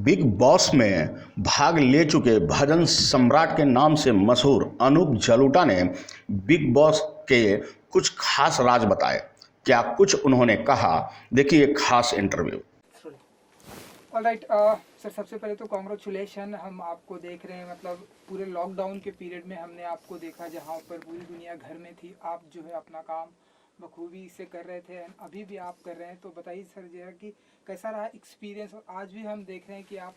Big boss में भाग ले चुके भजन सम्राट के नाम से मशहूर अनूप जलोटा ने बिग बॉस के कुछ खास राज बताए। क्या कुछ उन्होंने कहा, देखिए एक खास इंटरव्यू। ऑलराइट सर, सबसे पहले तो कॉन्ग्रेचुलेशन। हम आपको देख रहे हैं, मतलब पूरे लॉकडाउन के पीरियड में हमने आपको देखा जहां पर पूरी दुनिया घर में थी। आप जो है अपना काम बखूबी से कर रहे थे, अभी भी आप कर रहे हैं। तो बताइए सर जरा कि कैसा रहा एक्सपीरियंस। और आज भी हम देख रहे हैं कि आप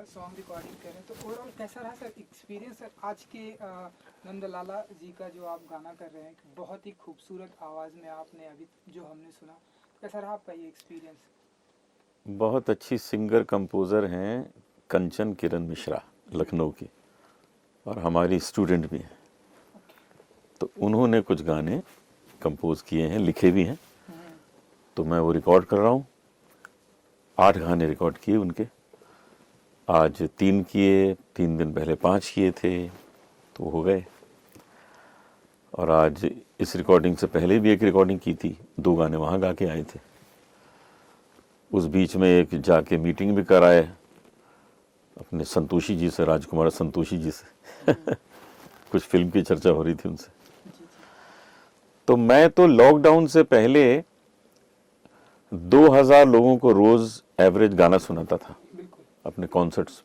सॉन्ग रिकॉर्डिंग कर रहे हैं, तो ओवरऑल कैसा रहा सर एक्सपीरियंस। सर आज के नंदलाला जी का जो आप गाना कर रहे हैं, बहुत ही खूबसूरत आवाज़ में आपने अभी जो हमने सुना, कैसा रहा आपका ये एक्सपीरियंस। बहुत अच्छी सिंगर कंपोज़र हैं कंचन किरण मिश्रा, लखनऊ की, और हमारी स्टूडेंट भी हैं। तो उन्होंने कुछ गाने कंपोज़ किए हैं, लिखे भी हैं, तो मैं वो रिकॉर्ड कर रहा हूँ। 8 गाने रिकॉर्ड किए उनके, आज 3 किए, 3 दिन पहले 5 किए थे, तो हो गए। और आज इस रिकॉर्डिंग से पहले भी एक रिकॉर्डिंग की थी, 2 गाने वहाँ गा के आए थे। उस बीच में एक जाके मीटिंग भी कराए अपने संतोषी जी से, राजकुमार संतोषी जी से कुछ फिल्म की चर्चा हो रही थी उनसे। तो मैं तो लॉकडाउन से पहले 2000 लोगों को रोज एवरेज गाना सुनाता था अपने कॉन्सर्ट्स,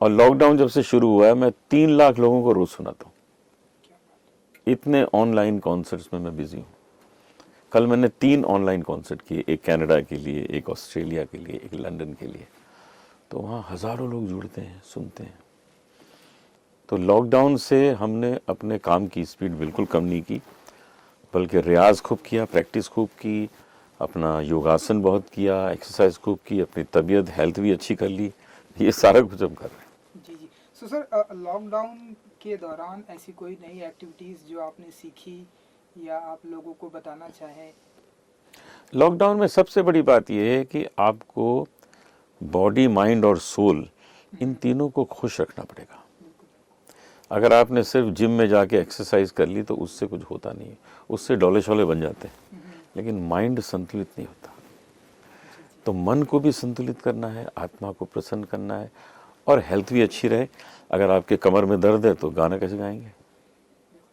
और लॉकडाउन जब से शुरू हुआ है मैं 3 लाख लोगों को रोज सुनाता हूँ। इतने ऑनलाइन कॉन्सर्ट्स में मैं बिजी हूँ। कल मैंने 3 ऑनलाइन कॉन्सर्ट किए, एक कनाडा के लिए, एक ऑस्ट्रेलिया के लिए, एक लंदन के लिए। तो वहाँ हज़ारों लोग जुड़ते हैं, सुनते हैं। तो लॉकडाउन से हमने अपने काम की स्पीड बिल्कुल कम नहीं की, बल्कि रियाज़ खूब किया, प्रैक्टिस खूब की, अपना योगासन बहुत किया, एक्सरसाइज खूब की, अपनी तबीयत हेल्थ भी अच्छी कर ली। ये सारा कुछ हम कर रहे हैं। जी। सो सर, लॉकडाउन के दौरान ऐसी कोई नई एक्टिविटीज़ जो आपने सीखी या आप लोगों को बताना चाहें। लॉकडाउन में सबसे बड़ी बात यह है कि आपको बॉडी, माइंड और सोल, इन तीनों को खुश रखना पड़ेगा। अगर आपने सिर्फ जिम में जाके एक्सरसाइज कर ली तो उससे कुछ होता नहीं है, उससे डोले शोले बन जाते हैं, लेकिन माइंड संतुलित नहीं होता। तो मन को भी संतुलित करना है, आत्मा को प्रसन्न करना है, और हेल्थ भी अच्छी रहे। अगर आपके कमर में दर्द है तो गाना कैसे गाएंगे।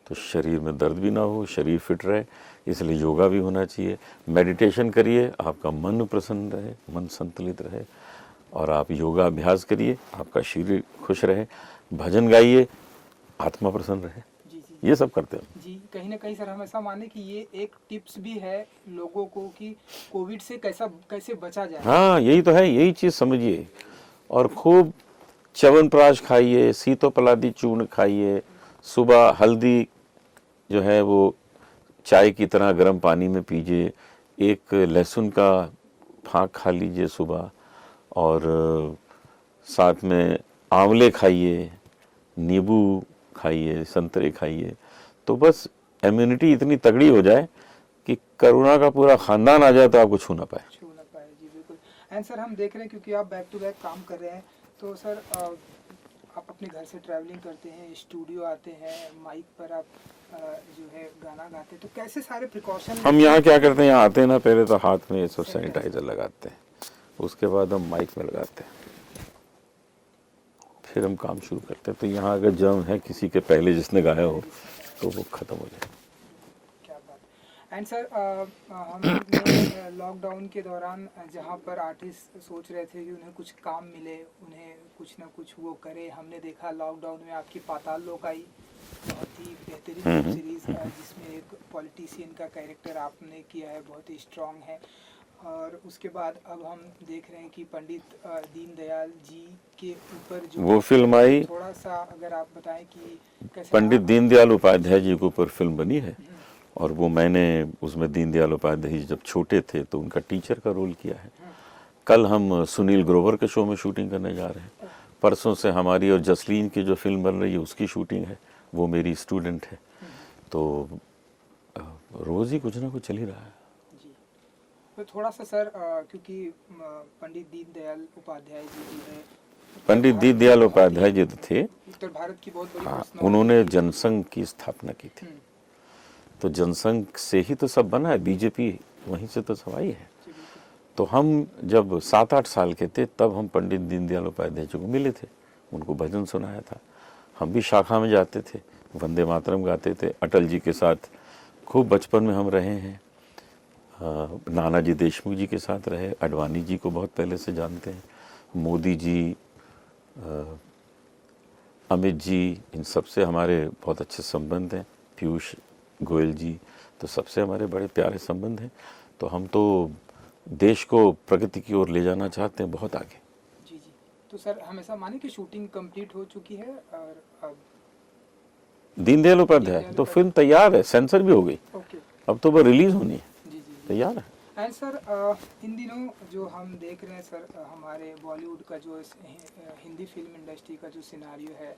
तो शरीर में दर्द भी ना हो, शरीर फिट रहे, इसलिए योगा भी होना चाहिए। मेडिटेशन करिए, आपका मन प्रसन्न रहे, मन संतुलित रहे, और आप योगा अभ्यास करिए, आपका शरीर खुश रहे। भजन गाइए, आत्मा प्रसन्न रहे। ये सब करते हैं जी। कहीं ना कहीं सर हम ऐसा माने कि ये एक टिप्स भी है लोगों को कि कोविड से कैसे बचा जाए। हाँ, यही तो है, यही चीज़ समझिए। और खूब च्यवनप्राश खाइए, सीतोपलादी चूर्ण खाइए, सुबह हल्दी जो है वो चाय की तरह गर्म पानी में पीजिए, एक लहसुन का फाँक खा लीजिए सुबह, और साथ में आंवले खाइए, नींबू खाइए, संतरे खाइए। तो बस इम्यूनिटी इतनी तगड़ी हो जाए कि कोरोना का पूरा खानदान आ जाए तो आपको छू ना पाए। जी बिल्कुल। एंड सर हम देख रहे हैं क्योंकि आप बैक टू बैक काम कर रहे हैं, तो सर आप अपने घर से ट्रैवलिंग करते हैं, स्टूडियो आते हैं, माइक पर आप जो है गाना गाते हैं, तो कैसे सारे प्रिकॉशन। हम यहाँ क्या करते हैं, यहाँ आते हैं ना, पहले तो हाथ में ये सब सैनिटाइजर लगाते हैं, उसके बाद हम माइक में लगाते हैं, फिर हम काम शुरू करते हैं। तो यहाँ अगर जर्म है किसी के पहले जिसने गाया हो तो वो ख़त्म हो जाए। क्या बात। एंड सर हमने लॉकडाउन के दौरान जहाँ पर आर्टिस्ट सोच रहे थे कि उन्हें कुछ काम मिले, उन्हें कुछ ना कुछ वो करे, हमने देखा लॉकडाउन में आपकी पाताल लोक आई, बहुत ही बेहतरीन सीरीज जिसमें एक पॉलिटिशियन का कैरेक्टर आपने किया है, बहुत ही स्ट्रांग है। और उसके बाद अब हम देख रहे हैं कि पंडित दीनदयाल जी के ऊपर जो वो फिल्म आई, थोड़ा सा अगर आप बताएं कि कैसे। पंडित दीनदयाल उपाध्याय जी के ऊपर फिल्म बनी है, और वो मैंने उसमें दीनदयाल उपाध्याय जी जब छोटे थे तो उनका टीचर का रोल किया है। कल हम सुनील ग्रोवर के शो में शूटिंग करने जा रहे हैं। परसों से हमारी और जसलीन की जो फिल्म बन रही है उसकी शूटिंग है, वो मेरी स्टूडेंट है। तो रोज़ ही कुछ ना कुछ चल ही रहा है। तो थोड़ा सा सर क्योंकि पंडित दीनदयाल उपाध्याय जी जो है, पंडित दीनदयाल उपाध्याय जी थे, उत्तर भारत की बहुत बड़ी हाँ, पर्सनालिटी। उन्होंने जनसंघ की स्थापना की थी। तो जनसंघ से ही तो सब बना है, बीजेपी वहीं से तो सब आई है। तो हम जब 7-8 साल के थे तब हम पंडित दीनदयाल उपाध्याय जी को मिले थे, उनको भजन सुनाया था। हम भी शाखा में जाते थे, वंदे मातरम गाते थे। अटल जी के साथ खूब बचपन में हम रहे हैं, नानाजी देशमुख जी के साथ रहे, अडवाणी जी को बहुत पहले से जानते हैं, मोदी जी, अमित जी, इन सब से हमारे बहुत अच्छे संबंध हैं, पीयूष गोयल जी, तो सबसे हमारे बड़े प्यारे संबंध हैं। तो हम तो देश को प्रगति की ओर ले जाना चाहते हैं, बहुत आगे। जी जी। तो सर हमेशा माने कि शूटिंग कंप्लीट हो चुकी है और अब दीनदयाल उपाध्याय तो फिल्म तैयार है, सेंसर भी हो गई, ओके। अब तो वो रिलीज होनी है, जी जी जी। तैयार है। एंड सर इन दिनों जो हम देख रहे हैं सर, हमारे बॉलीवुड का जो हिंदी फिल्म इंडस्ट्री का जो सिनारियो है,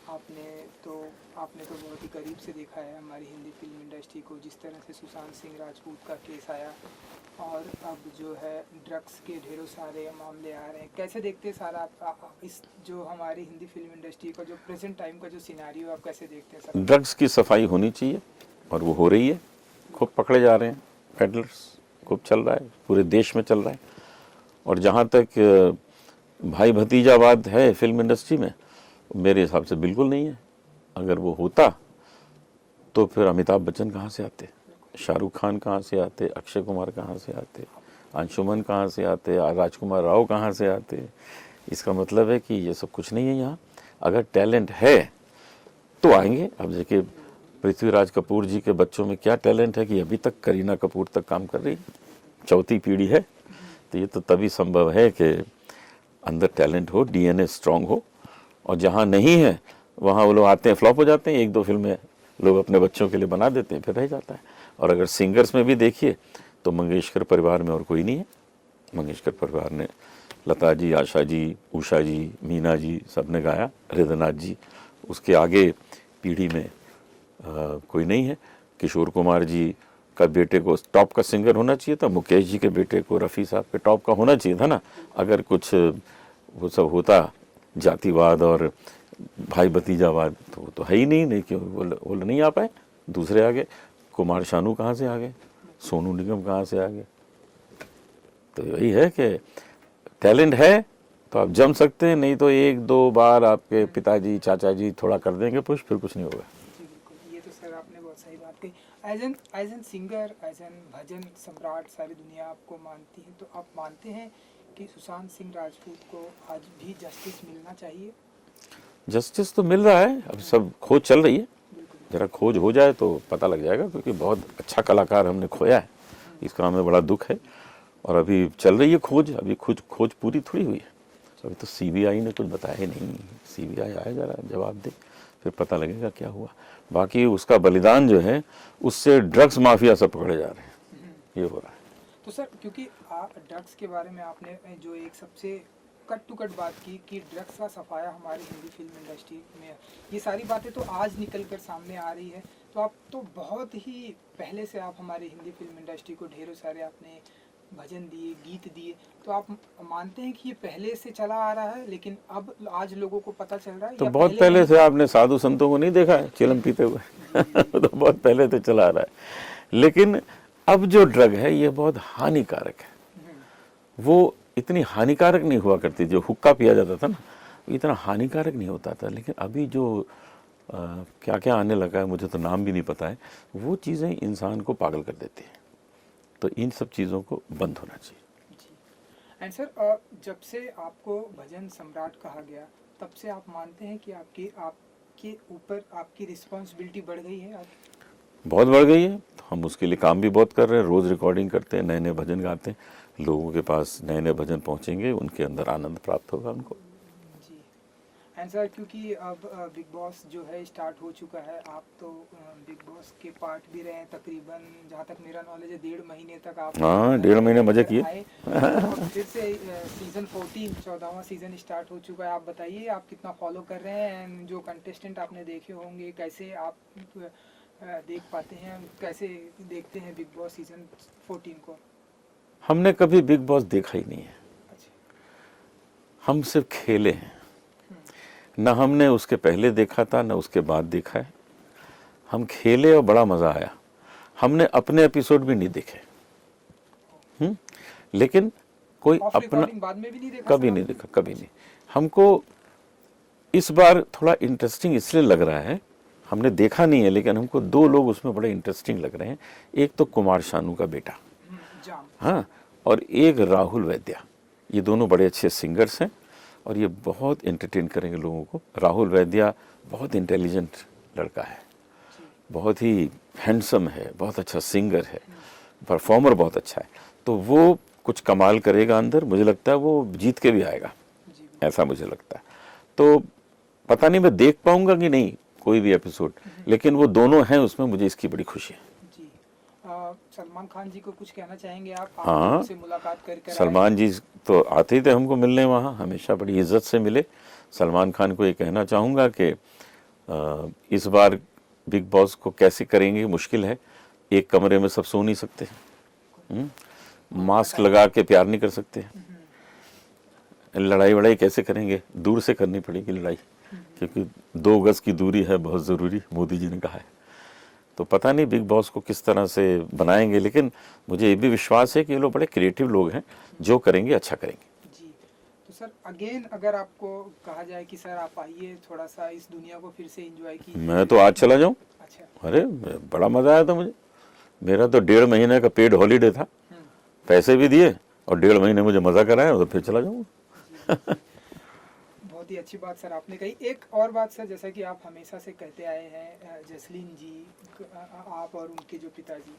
आपने तो बहुत ही करीब से देखा है हमारी हिंदी फिल्म इंडस्ट्री को, जिस तरह से सुशांत सिंह राजपूत का केस आया और अब जो है ड्रग्स के ढेरों सारे मामले आ रहे हैं। कैसे देखते हैं सर आप इस जो हमारी हिंदी फिल्म इंडस्ट्री का जो प्रेजेंट टाइम का जो सिनारियो आप कैसे देखते हैं सर? ड्रग्स की सफाई होनी चाहिए और वो हो रही है, खूब पकड़े जा रहे हैं पेडलर्स, खूब चल रहा है, पूरे देश में चल रहा है। और जहाँ तक भाई भतीजावाद है फिल्म इंडस्ट्री में, मेरे हिसाब से बिल्कुल नहीं है। अगर वो होता तो फिर अमिताभ बच्चन कहाँ से आते, शाहरुख खान कहाँ से आते, अक्षय कुमार कहाँ से आते, अंशुमन कहाँ से आते, राजकुमार राव कहाँ से आते। इसका मतलब है कि ये सब कुछ नहीं है यहाँ। अगर टैलेंट है तो आएंगे। अब देखिए पृथ्वीराज कपूर जी के बच्चों में क्या टैलेंट है कि अभी तक करीना कपूर तक काम कर रही है, चौथी पीढ़ी है। तो ये तो तभी संभव है कि अंदर टैलेंट हो, डीएनए स्ट्रांग हो। और जहाँ नहीं है वहाँ वो लोग आते हैं, फ्लॉप हो जाते हैं, 1-2 फिल्में लोग अपने बच्चों के लिए बना देते हैं, फिर रह जाता है। और अगर सिंगर्स में भी देखिए तो मंगेशकर परिवार में और कोई नहीं है। मंगेशकर परिवार ने लता जी, आशा जी, उषा जी, मीना जी सब ने गाया, हृदयनाथ जी, उसके आगे पीढ़ी में कोई नहीं है। किशोर कुमार जी का बेटे को टॉप का सिंगर होना चाहिए था, मुकेश जी के बेटे को, रफ़ी साहब के टॉप का होना चाहिए था ना। अगर कुछ वो सब होता जातिवाद और भाई भतीजावाद तो वो तो है ही नहीं क्यों वो नहीं आ पाए, दूसरे आ गए। कुमार शानू कहाँ से आ गए, सोनू निगम कहाँ से आ गए। तो यही है कि टैलेंट है तो आप जम सकते हैं, नहीं तो 1-2 बार आपके पिताजी चाचा जी थोड़ा कर देंगे पुश, फिर कुछ नहीं होगा। जी बिल्कुल, ये तो सर आपने बहुत सही बात कही। As an singer, as an भजन सम्राट सारी दुनिया आपको मानती है, तो आप मानते हैं कि सुशांत सिंह राजपूत को आज भी जस्टिस मिलना चाहिए? जस्टिस तो मिल रहा है, अब सब खोज चल रही है, जरा खोज हो जाए तो पता लग जाएगा, क्योंकि बहुत अच्छा कलाकार हमने खोया है, इसका हमें बड़ा दुख है। और अभी चल रही है खोज, अभी खोज पूरी थोड़ी हुई है। अभी तो सीबीआई ने कुछ बताया ही नहीं, सीबीआई आए जरा जवाब दे, फिर पता लगेगा क्या हुआ। बाकी उसका बलिदान जो है उससे ड्रग्स माफिया सब पकड़े जा रहे हैं, ये हो रहा है। तो सर क्योंकि ड्रग्स के बारे में आपने जो एक सबसे कट टू कट बात की कि ड्रग्स का सफाया हमारी हिंदी फिल्म इंडस्ट्री में है, ये सारी बातें तो आज निकल कर सामने आ रही है। तो आप तो बहुत ही पहले से आप हमारी हिंदी फिल्म इंडस्ट्री को ढेरों सारे आपने भजन दिए, गीत दिए, तो आप मानते हैं कि ये पहले से चला आ रहा है लेकिन अब आज लोगों को पता चल रहा है? तो बहुत पहले से आपने साधु संतों को नहीं देखा है चिलम पीते हुए तो बहुत पहले से चला आ रहा है। लेकिन अब जो ड्रग है ये बहुत हानिकारक है। वो इतनी हानिकारक नहीं हुआ करती, जो हुक्का पिया जाता था ना इतना हानिकारक नहीं होता था। लेकिन अभी जो क्या क्या आने लगा है, मुझे तो नाम भी नहीं पता है, वो चीज़ें इंसान को पागल कर देती हैं। तो इन सब चीज़ों को बंद होना चाहिए। एंड सर जब से आपको भजन सम्राट कहा गया तब से आप मानते हैं कि आपके ऊपर आपकी रिस्पॉन्सिबिलिटी बढ़ गई है? बहुत बढ़ गई है। हम उसके लिए काम भी बहुत कर रहे हैं, रोज़ रिकॉर्डिंग करते हैं, नए नए भजन गाते हैं, लोगों के पास नए नए भजन पहुंचेंगे, उनके अंदर आनंद प्राप्त होगा उनको। जी। एंड सर क्योंकि अब बिग बॉस जो है स्टार्ट हो चुका है, आप तो बिग बॉस के पार्ट भी रहे हैं तकरीबन, जहाँ तक मेरा नॉलेज है 1.5 महीने तक आप। हाँ, 1.5 महीने मजे किए। फिर से सीजन 14 14वां सीजन स्टार्ट हो चुका है। आप बताइए आप कितना फॉलो कर रहे हैं, एंड जो कंटेस्टेंट आपने देखे होंगे कैसे आप देख पाते हैं, कैसे देखते हैं बिग बॉस सीजन 14 को? हमने कभी बिग बॉस देखा ही नहीं है। अच्छा। हम सिर्फ खेले हैं, ना हमने उसके पहले देखा था ना उसके बाद देखा है। हम खेले और बड़ा मज़ा आया। हमने अपने एपिसोड भी नहीं देखे, लेकिन कोई ऑफ अपना रिकॉर्डिंग बाद में भी नहीं देखा कभी सर नहीं आपने? देखा, कभी नहीं। हमको इस बार थोड़ा इंटरेस्टिंग इसलिए लग रहा है, हमने देखा नहीं है लेकिन हमको दो लोग उसमें बड़े इंटरेस्टिंग लग रहे हैं। एक तो कुमार शानू का बेटा, जाम। हाँ, और एक राहुल वैद्या। ये दोनों बड़े अच्छे सिंगर्स हैं और ये बहुत एंटरटेन करेंगे लोगों को। राहुल वैद्या बहुत इंटेलिजेंट लड़का है, बहुत ही हैंडसम है, बहुत अच्छा सिंगर है, परफॉर्मर बहुत अच्छा है। तो वो कुछ कमाल करेगा अंदर, मुझे लगता है वो जीत के भी आएगा, ऐसा मुझे लगता है। तो पता नहीं मैं देख पाऊंगा कि नहीं कोई भी एपिसोड, लेकिन वो दोनों हैं उसमें, मुझे इसकी बड़ी खुशी है। जी। सलमान खान जी को कुछ कहना चाहेंगे आप? हाँ, उनसे मुलाकात कर सलमान जी तो आते ही थे हमको मिलने, वहाँ हमेशा बड़ी इज्जत से मिले। सलमान खान को ये कहना चाहूँगा कि इस बार बिग बॉस को कैसे करेंगे, मुश्किल है। एक कमरे में सब सो नहीं सकते, मास्क लगा के प्यार नहीं कर सकते, लड़ाई वड़ाई कैसे करेंगे, दूर से करनी पड़ेगी लड़ाई, क्योंकि 2 गज की दूरी है बहुत ज़रूरी, मोदी जी ने कहा है। तो पता नहीं बिग बॉस को किस तरह से बनाएंगे, लेकिन मुझे ये भी विश्वास है कि ये लोग बड़े क्रिएटिव लोग हैं, जो करेंगे अच्छा करेंगे। जी। तो सर अगेन अगर आपको कहा जाए कि सर आप आइए, थोड़ा सा इस दुनिया को फिर से एंजॉय कीजिए। मैं तो आज चला जाऊँ। अच्छा। अरे बड़ा मज़ा आया था मुझे, मेरा तो 1.5 महीने का पेड हॉलीडे था, पैसे भी दिए और 1.5 महीने मुझे मज़ा कराया, तो फिर चला जाऊँगा। बहुत ही अच्छी बात सर आपने कही। एक और बात सर, जैसा कि आप हमेशा से कहते आए हैं, जसलीन जी, आप और उनके जो पिताजी,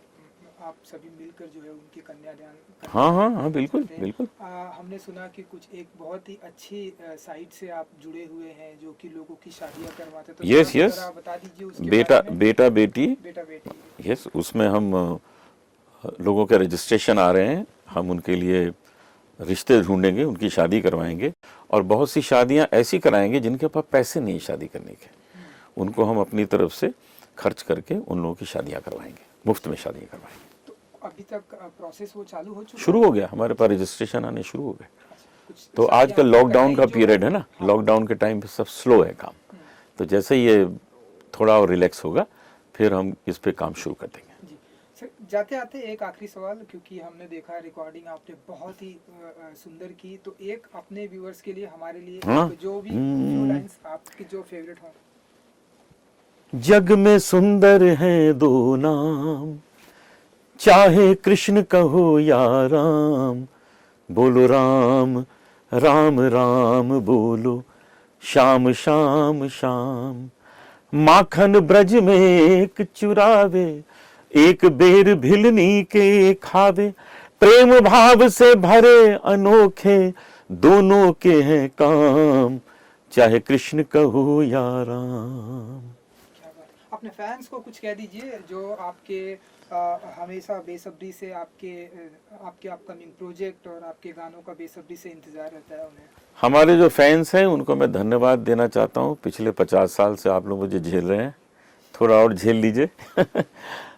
आप सभी मिलकर जो है उनके कन्यादान। हाँ, बिल्कुल बिल्कुल। हमने सुना कि कुछ एक बहुत ही अच्छी साइट से आप जुड़े हुए हैं जो कि लोगों की शादियां करवाते, तो यस थोड़ा यस, सा बता दीजिए उसके बेटा बारे में। बेटा बेटी, बेटा बेटी। यस, उसमें हम लोगों के रजिस्ट्रेशन आ रहे हैं, हम उनके लिए रिश्ते ढूंढेंगे, उनकी शादी करवाएंगे। और बहुत सी शादियां ऐसी कराएंगे जिनके पास पैसे नहीं शादी करने के, उनको हम अपनी तरफ से खर्च करके उन लोगों की शादियां करवाएंगे, मुफ्त में शादियां करवाएंगे। तो अभी तक प्रोसेस वो चालू हो चुका शुरू हो गया, हमारे पास रजिस्ट्रेशन आने शुरू हो गए। कुछ तो आजकल लॉकडाउन का पीरियड है ना, लॉकडाउन के टाइम पे सब स्लो है काम, तो जैसे ये थोड़ा और रिलैक्स होगा फिर हम इस पे काम शुरू कर देंगे। जी सर, जाते आते एक आखिरी सवाल, क्योंकि हमने देखा रिकॉर्डिंग आपने बहुत ही सुंदर की, तो एक अपने व्यूअर्स के लिए, हमारे लिए हाँ? जो भी फ्यू लाइंस आपकी जो फेवरेट हो। जग में सुंदर हैं 2 नाम, चाहे कृष्ण कहो या राम, बोलो राम राम राम बोलो, श्याम श्याम श्याम। माखन ब्रज में एक चुरावे, एक बेर भिलनी के खावे, प्रेम भाव से भरे अनोखे, दोनों के हैं काम, चाहे कृष्ण कहो या राम। क्या बात। अपने फैंस को कुछ कह दीजिए जो आपके हमेशा बेसब्री से आपके अपकमिंग प्रोजेक्ट और आपके गानों का बेसब्री से इंतजार रहता है उन्हें। हमारे जो फैंस हैं उनको मैं धन्यवाद देना चाहता हूँ। पिछले 50 साल से आप लोग मुझे झेल रहे हैं, थोड़ा और झेल लीजिए।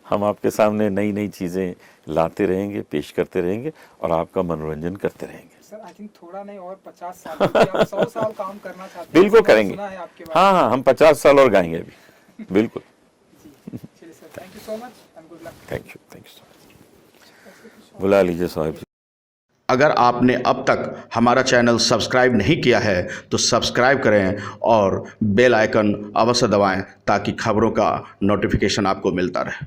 हम आपके सामने नई नई चीज़ें लाते रहेंगे, पेश करते रहेंगे और आपका मनोरंजन करते रहेंगे। सर आई थिंक थोड़ा नहीं और 50 साल, क्योंकि आप 100 साल काम करना चाहते हैं। बिल्कुल मैंने करेंगे, सुना है आपके बारे हाँ, हम 50 साल और गाएंगे अभी, बिल्कुल। में। जी चलिए sir, thank you so much and good luck. Thank you so much. बुला लीजिए साहब। अगर आपने अब तक हमारा चैनल सब्सक्राइब नहीं किया है तो सब्सक्राइब करें और बेल आइकन अवश्य दबाएं ताकि खबरों का नोटिफिकेशन आपको मिलता रहे।